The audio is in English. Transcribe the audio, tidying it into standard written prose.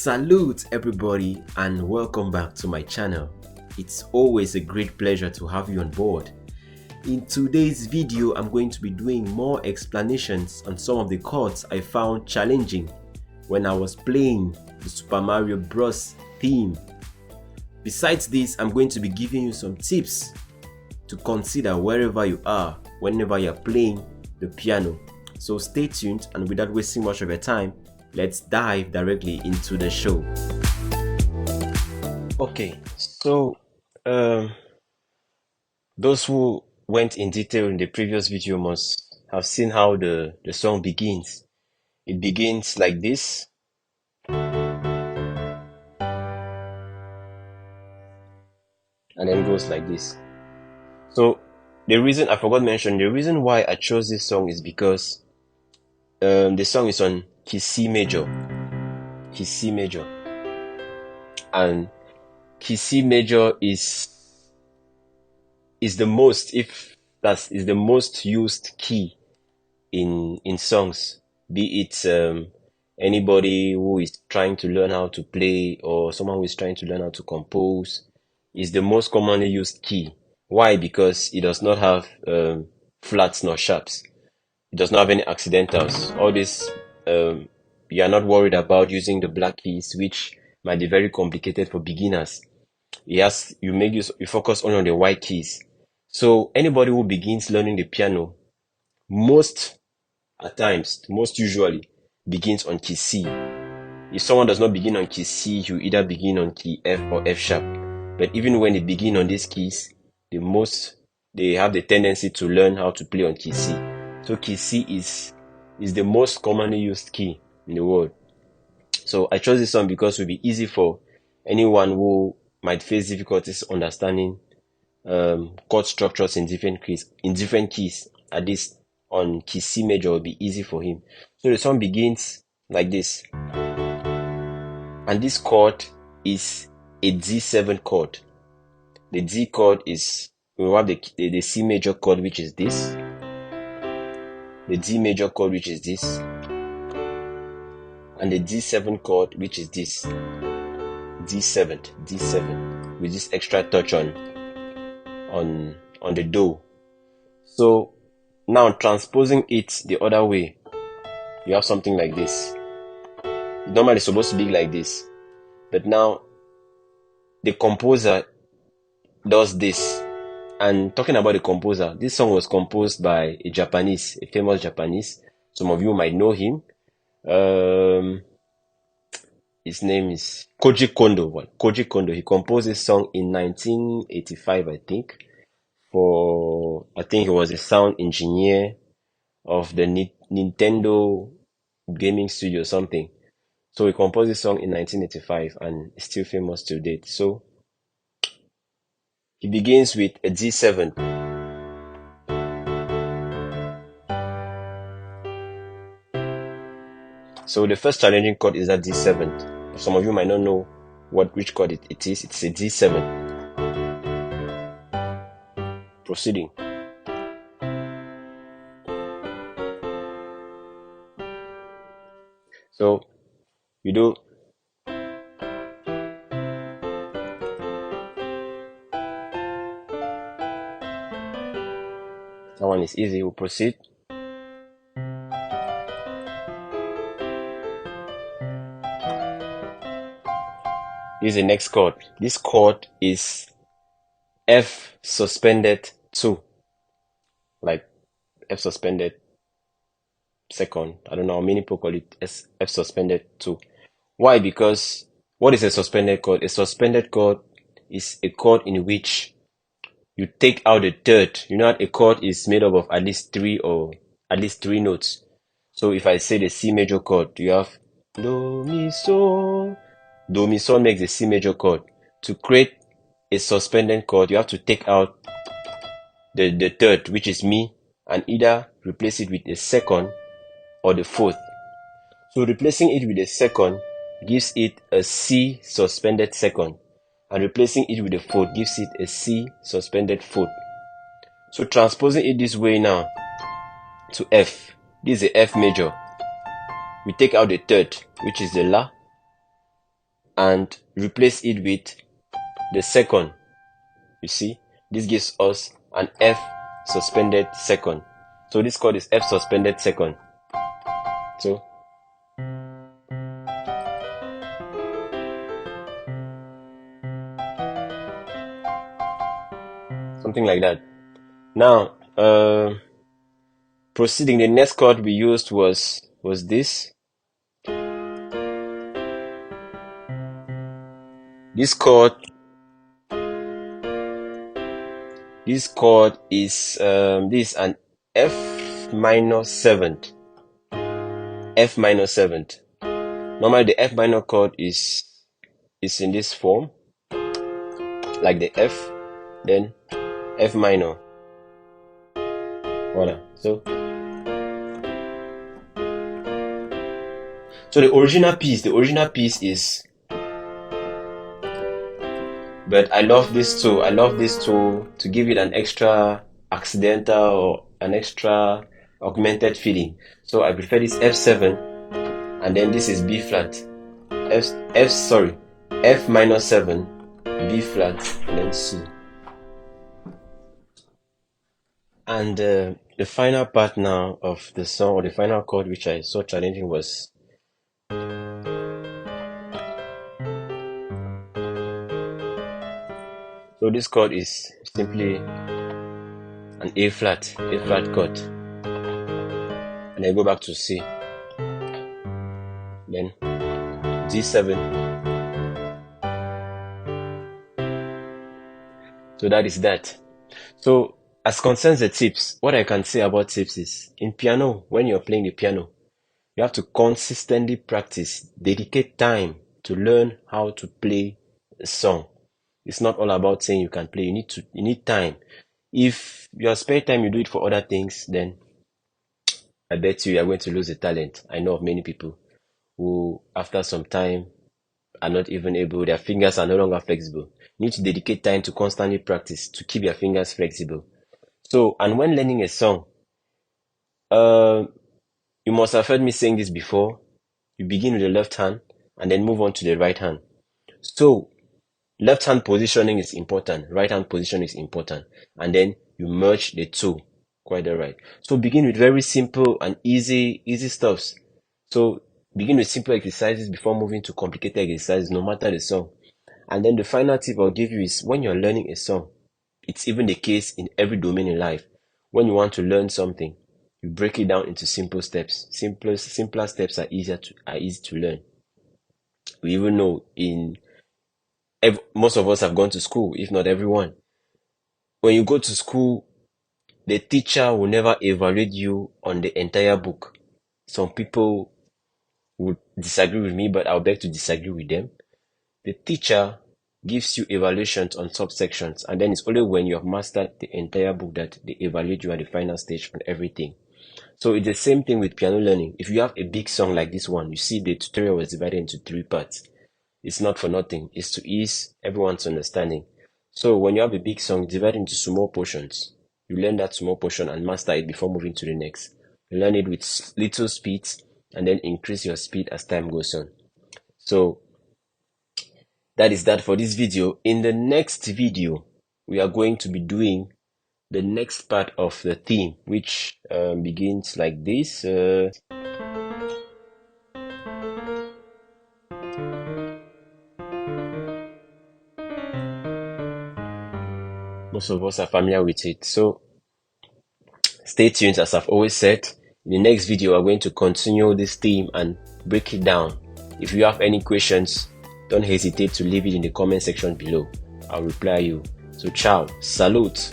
Salute everybody and welcome back to my channel. It's always a great pleasure to have you on board. In today's video, I'm going to be doing more explanations on some of the chords I found challenging when I was playing the Super Mario Bros. Theme. Besides this, I'm going to be giving you some tips to consider wherever you are, whenever you're playing the piano. So stay tuned, and without wasting much of your time, let's dive directly into the show. Okay, so those who went in detail in the previous video must have seen how the song begins. It begins like this. And then goes like this. So the reason I forgot to mention, the reason why I chose this song is because the song is on key C major. Key C major. And key C major is the most, if that is the most used key in songs, be it anybody who is trying to learn how to play or someone who is trying to learn how to compose, is the most commonly used key. Why? Because it does not have flats nor sharps. It does not have any accidentals. All this, you are not worried about using the black keys, which might be very complicated for beginners. You focus only on the white keys. So anybody who begins learning the piano, most usually begins on key C. If someone does not begin on key C, you either begin on key F or F sharp. But even when they begin on these keys, they have the tendency to learn how to play on key C. So key C is the most commonly used key in the world. So I chose this one because it will be easy for anyone who might face difficulties understanding chord structures in different keys. At least on key C major will be easy for him. So the song begins like this, and this chord is a D7 chord. The D chord is, we have the C major chord, which is this, the D major chord, which is this, and the D7 chord, which is this, D7, with this extra touch on the do. So now transposing it the other way, you have something like this. Normally it's supposed to be like this, but now the composer does this. And talking about the composer, this song was composed by a famous Japanese. Some of you might know him. His name is Koji Kondo. He composed this song in 1985, I think. I think he was a sound engineer of the Nintendo gaming studio or something. So he composed this song in 1985 and is still famous to date. So he begins with a D7. So the first challenging chord is that D7. Some of you might not know which chord it is. It's a D7. Proceeding. So you do that one is easy. We'll proceed. This is the next chord. This chord is F suspended 2. Like F suspended second. I don't know how many people call it F suspended 2. Why? Because what is a suspended chord? A suspended chord is a chord in which you take out the third. You know, a chord is made up of at least three notes. So if I say the C major chord, you have Do, Mi, Sol. Do, Mi, Sol makes the C major chord. To create a suspended chord, you have to take out the third, which is Mi, and either replace it with a second or the fourth. So replacing it with a second gives it a C suspended second, and replacing it with a fourth gives it a C suspended fourth. So transposing it this way now to F, this is the F major. We take out the third, which is the La, and replace it with the second. You see, this gives us an F suspended second. So this chord is F suspended second. So something like that. Now, proceeding, the next chord we used was this. This chord is this is an F minor seventh. F minor seventh. Normally the F minor chord is in this form, like the F, then F minor. Voila. So the original piece is, but I love this too. I love this too to give it an extra accidental or an extra augmented feeling. So I prefer this F7, and then this is B flat. F minor 7, B flat, and then C. And the final part now of the song, or the final chord which I saw challenging, was so this chord is simply an A flat chord, and I go back to C, then G7. So that is that. So as concerns the tips, what I can say about tips is, in piano, when you're playing the piano, you have to consistently practice, dedicate time to learn how to play a song. It's not all about saying you can play. You need time. If your spare time you do it for other things, then I bet you are going to lose the talent. I know of many people who, after some time, are not even able, their fingers are no longer flexible. You need to dedicate time to constantly practice to keep your fingers flexible. So, and when learning a song, you must have heard me saying this before. You begin with the left hand and then move on to the right hand. So, left hand positioning is important, right hand position is important, and then you merge the two. Quite alright. So begin with very simple and easy stuffs. So begin with simple exercises before moving to complicated exercises, no matter the song. And then the final tip I'll give you is, when you're learning a song, it's even the case in every domain in life. When you want to learn something, you break it down into simple steps. Simpler steps are easy to learn. We even know most of us have gone to school, if not everyone. When you go to school, the teacher will never evaluate you on the entire book. Some people would disagree with me, but I'll beg to disagree with them. The teacher gives you evaluations on subsections, and then it's only when you have mastered the entire book that they evaluate you at the final stage on everything. So it's the same thing with piano learning. If you have a big song like this one, you see the tutorial was divided into 3 parts. It's not for nothing. It's to ease everyone's understanding. So when you have a big song, divide it into small portions. You learn that small portion and master it before moving to the next. You learn it with little speeds and then increase your speed as time goes on. So that is that for this video. In the next video, we are going to be doing the next part of the theme, which begins like this. Most of us are familiar with it. So stay tuned. As I've always said, in the next video, we're going to continue this theme and break it down. If you have any questions, don't hesitate to leave it in the comment section below. I'll reply you. So ciao, salute.